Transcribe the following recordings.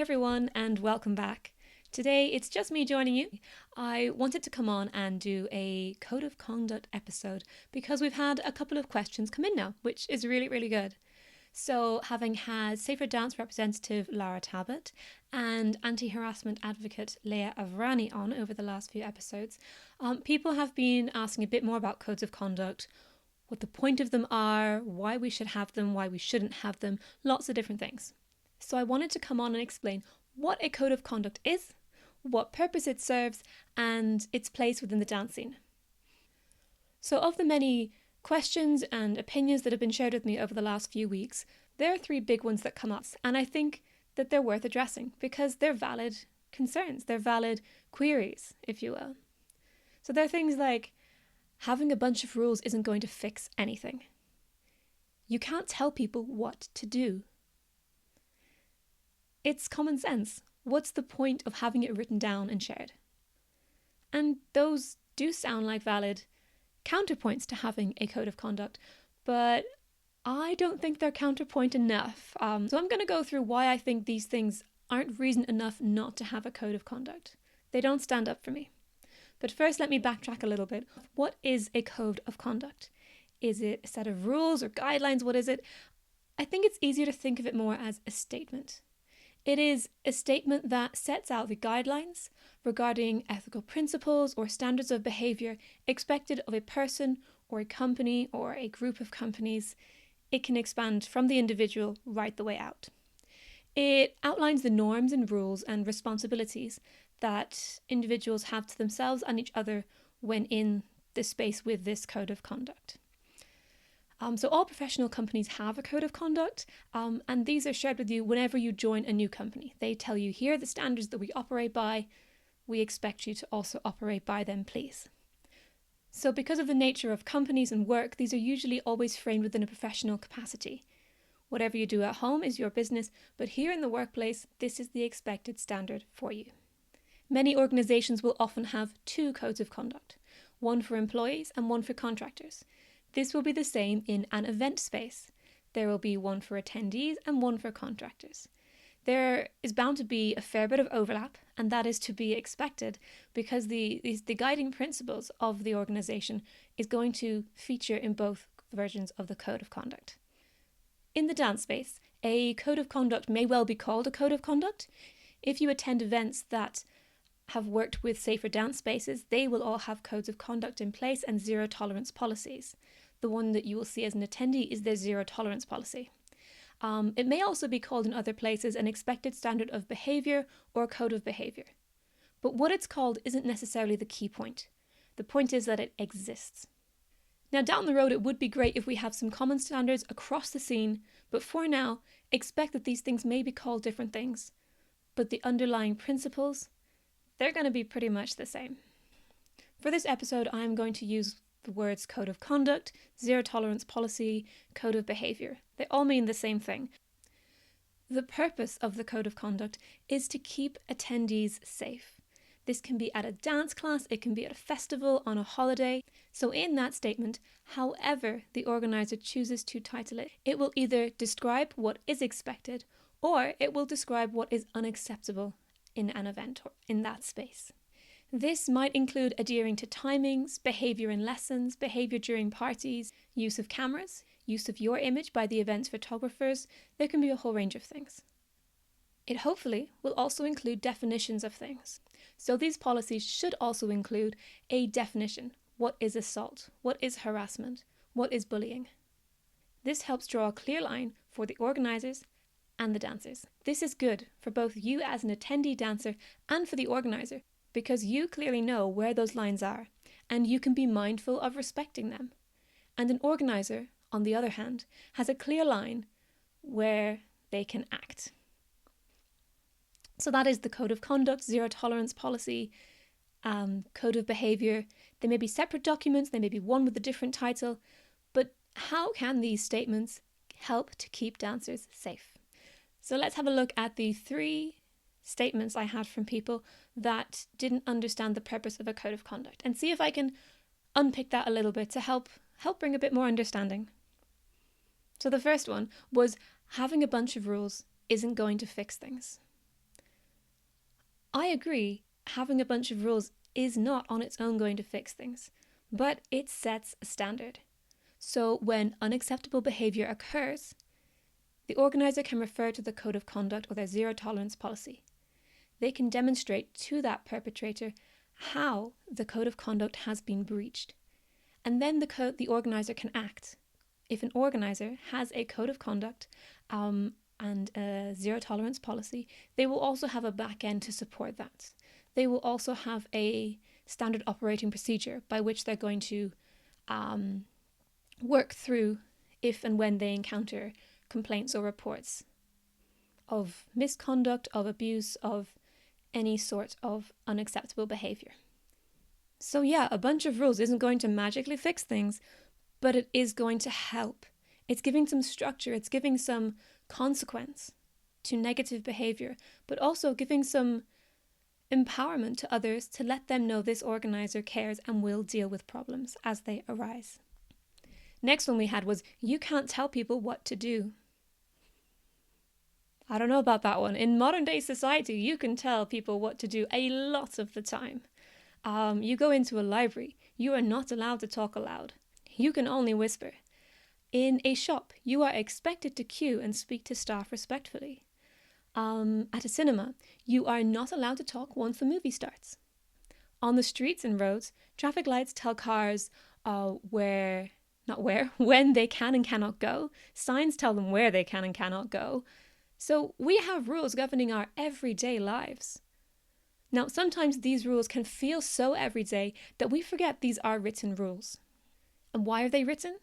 everyone, and welcome back. Today it's just me joining you. I wanted to come on and do a code of conduct episode because we've had a couple of questions come in now, which is really good. So, having had Safer Dance representative Lara Talbot and anti-harassment advocate Leah Avrani on over the last few episodes, people have been asking a bit more about codes of conduct, what the point of them are, why we should have them, why we shouldn't have them, lots of different things. So I wanted to come on and explain what a code of conduct is, what purpose it serves, and its place within the dance scene. So of the many questions and opinions that have been shared with me over the last few weeks, there are three big ones that come up, and I think that they're worth addressing because they're valid concerns, they're valid queries, if you will. So there are things like having a bunch of rules isn't going to fix anything. You can't tell people what to do. It's common sense. What's the point of having it written down and shared? And those do sound like valid counterpoints to having a code of conduct, but I don't think they're counterpoint enough. So I'm going to go through why I think these things aren't reason enough not to have a code of conduct. They don't stand up for me. But first, let me backtrack a little bit. What is a code of conduct? Is it a set of rules or guidelines? What is it? I think it's easier to think of it more as a statement. It is a statement that sets out the guidelines regarding ethical principles or standards of behaviour expected of a person or a company or a group of companies. It can expand from the individual right the way out. It outlines the norms and rules and responsibilities that individuals have to themselves and each other when in this space with this code of conduct. So all professional companies have a code of conduct, and these are shared with you whenever you join a new company. They tell you, here are the standards that we operate by. We expect you to also operate by them, please. So because of the nature of companies and work, these are usually always framed within a professional capacity. Whatever you do at home is your business, but here in the workplace, this is the expected standard for you. Many organisations will often have two codes of conduct, one for employees and one for contractors. This will be the same in an event space. There will be one for attendees and one for contractors. There is bound to be a fair bit of overlap, and that is to be expected because the guiding principles of the organisation is going to feature in both versions of the code of conduct. In the dance space, a code of conduct may well be called a code of conduct. If you attend events that have worked with safer dance spaces, they will all have codes of conduct in place and zero tolerance policies. The one that you will see as an attendee is their zero tolerance policy. It may also be called in other places an expected standard of behaviour or code of behaviour. But what it's called isn't necessarily the key point. The point is that it exists. Now down the road it would be great if we have some common standards across the scene, but for now, expect that these things may be called different things. But the underlying principles, they're going to be pretty much the same. For this episode, I'm going to use the words code of conduct, zero tolerance policy, code of behaviour. They all mean the same thing. The purpose of the code of conduct is to keep attendees safe. This can be at a dance class, it can be at a festival, on a holiday. So in that statement, however the organiser chooses to title it, it will either describe what is expected or it will describe what is unacceptable in an event or in that space. This might include adhering to timings, behaviour in lessons, behaviour during parties, use of cameras, use of your image by the event's photographers. There can be a whole range of things. It hopefully will also include definitions of things. So these policies should also include a definition. What is assault? What is harassment? What is bullying? This helps draw a clear line for the organisers and the dancers. This is good for both you as an attendee dancer and for the organiser, because you clearly know where those lines are and you can be mindful of respecting them. And an organiser, on the other hand, has a clear line where they can act. So that is the code of conduct, zero tolerance policy, code of behaviour. They may be separate documents, they may be one with a different title, but how can these statements help to keep dancers safe? So let's have a look at the three statements I had from people that didn't understand the purpose of a code of conduct and see if I can unpick that a little bit to help bring a bit more understanding. So the first one was having a bunch of rules isn't going to fix things. I agree, having a bunch of rules is not on its own going to fix things, but it sets a standard. So when unacceptable behaviour occurs, the organiser can refer to the code of conduct or their zero tolerance policy. They can demonstrate to that perpetrator how the code of conduct has been breached. And then the organiser can act. If an organiser has a code of conduct and a zero tolerance policy, they will also have a back end to support that. They will also have a standard operating procedure by which they're going to work through if and when they encounter complaints or reports of misconduct, of abuse, of any sort of unacceptable behaviour. So yeah, a bunch of rules isn't going to magically fix things, but it is going to help. It's giving some structure, it's giving some consequence to negative behaviour, but also giving some empowerment to others to let them know this organiser cares and will deal with problems as they arise. Next one we had was, you can't tell people what to do. I don't know about that one. In modern day society, you can tell people what to do a lot of the time. You go into a library, you are not allowed to talk aloud. You can only whisper. In a shop, you are expected to queue and speak to staff respectfully. At a cinema, you are not allowed to talk once the movie starts. On the streets and roads, traffic lights tell cars when they can and cannot go. Signs tell them where they can and cannot go. So we have rules governing our everyday lives. Now, sometimes these rules can feel so everyday that we forget these are written rules. And why are they written?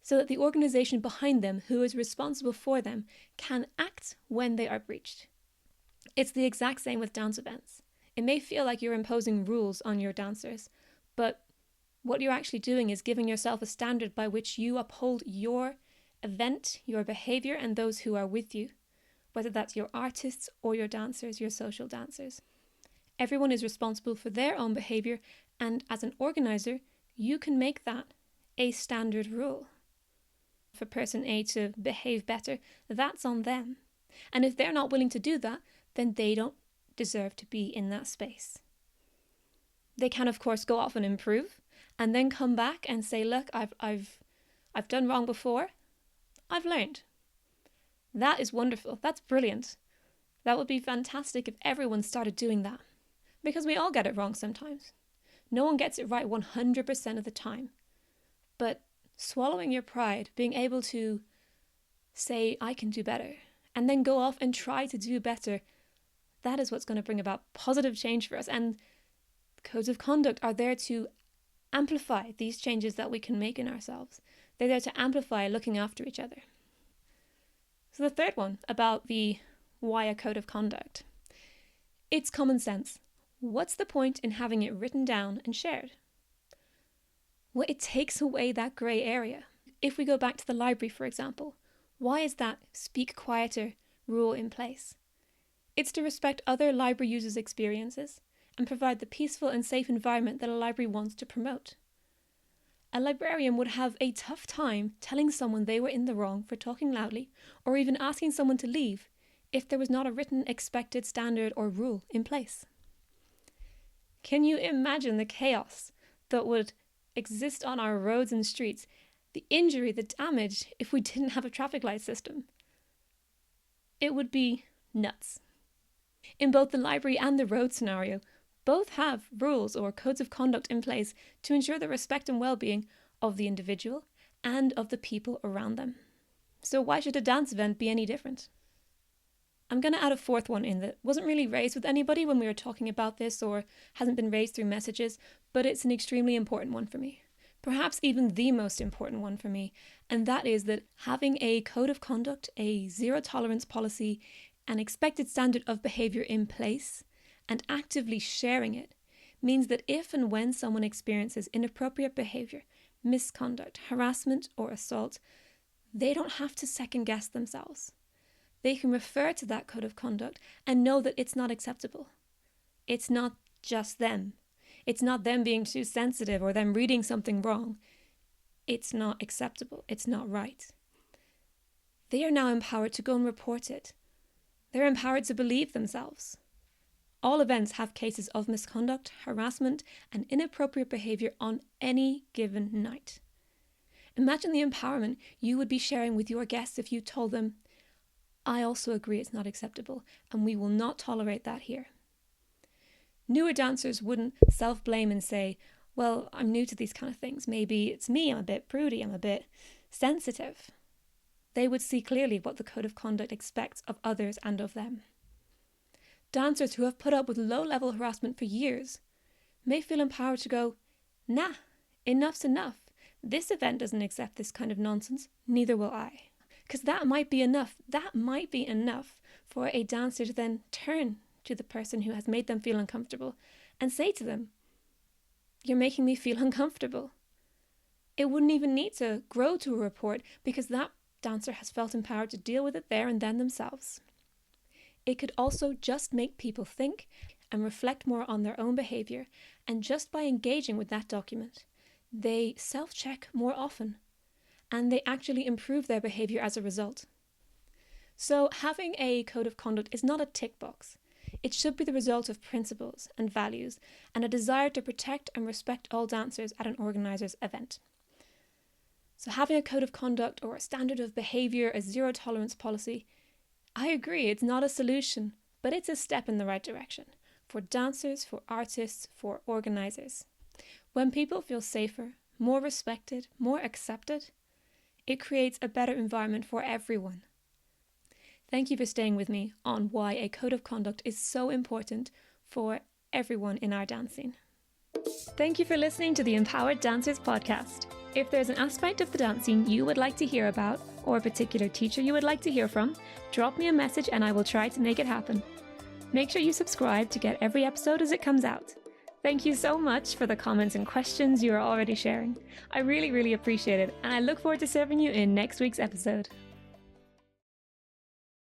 So that the organisation behind them, who is responsible for them, can act when they are breached. It's the exact same with dance events. It may feel like you're imposing rules on your dancers, but what you're actually doing is giving yourself a standard by which you uphold your event, your behaviour, and those who are with you, whether that's your artists or your dancers, your social dancers. Everyone is responsible for their own behaviour, and as an organiser, you can make that a standard rule. For person A to behave better, that's on them. And if they're not willing to do that, then they don't deserve to be in that space. They can, of course, go off and improve, and then come back and say, look, I've done wrong before. I've learned. That is wonderful. That's brilliant. That would be fantastic if everyone started doing that. Because we all get it wrong sometimes. No one gets it right 100% of the time. But swallowing your pride, being able to say, I can do better, and then go off and try to do better, that is what's going to bring about positive change for us. And codes of conduct are there to amplify these changes that we can make in ourselves. They're there to amplify looking after each other. So the third one about the why a code of conduct. It's common sense. What's the point in having it written down and shared? Well, it takes away that grey area. If we go back to the library, for example, why is that speak quieter rule in place? It's to respect other library users' experiences and provide the peaceful and safe environment that a library wants to promote. A librarian would have a tough time telling someone they were in the wrong for talking loudly or even asking someone to leave if there was not a written expected standard or rule in place. Can you imagine the chaos that would exist on our roads and streets, the injury, the damage if we didn't have a traffic light system? It would be nuts. In both the library and the road scenario, both have rules or codes of conduct in place to ensure the respect and well-being of the individual and of the people around them. So why should a dance event be any different? I'm going to add a fourth one in that wasn't really raised with anybody when we were talking about this or hasn't been raised through messages, but it's an extremely important one for me. Perhaps even the most important one for me, and that is that having a code of conduct, a zero tolerance policy, an expected standard of behaviour in place, and actively sharing it means that if and when someone experiences inappropriate behaviour, misconduct, harassment, or assault, they don't have to second guess themselves. They can refer to that code of conduct and know that it's not acceptable. It's not just them. It's not them being too sensitive or them reading something wrong. It's not acceptable. It's not right. They are now empowered to go and report it. They're empowered to believe themselves. All events have cases of misconduct, harassment, and inappropriate behaviour on any given night. Imagine the empowerment you would be sharing with your guests if you told them, I also agree it's not acceptable, and we will not tolerate that here. Newer dancers wouldn't self-blame and say, well, I'm new to these kind of things. Maybe it's me, I'm a bit prudy, I'm a bit sensitive. They would see clearly what the code of conduct expects of others and of them. Dancers who have put up with low-level harassment for years may feel empowered to go, nah, enough's enough. This event doesn't accept this kind of nonsense, neither will I. Because that might be enough. That might be enough for a dancer to then turn to the person who has made them feel uncomfortable and say to them, you're making me feel uncomfortable. It wouldn't even need to grow to a report because that dancer has felt empowered to deal with it there and then themselves. It could also just make people think and reflect more on their own behaviour, and just by engaging with that document, they self-check more often and they actually improve their behaviour as a result. So having a code of conduct is not a tick box. It should be the result of principles and values and a desire to protect and respect all dancers at an organiser's event. So having a code of conduct or a standard of behaviour, a zero tolerance policy, I agree it's not a solution, but it's a step in the right direction for dancers, for artists, for organisers. When people feel safer, more respected, more accepted, it creates a better environment for everyone. Thank you for staying with me on why a code of conduct is so important for everyone in our dance scene. Thank you for listening to the Empowered Dancers podcast. If there's an aspect of the dance scene you would like to hear about, or a particular teacher you would like to hear from, drop me a message and I will try to make it happen. Make sure you subscribe to get every episode as it comes out. Thank you so much for the comments and questions you are already sharing. I really appreciate it, and I look forward to serving you in next week's episode.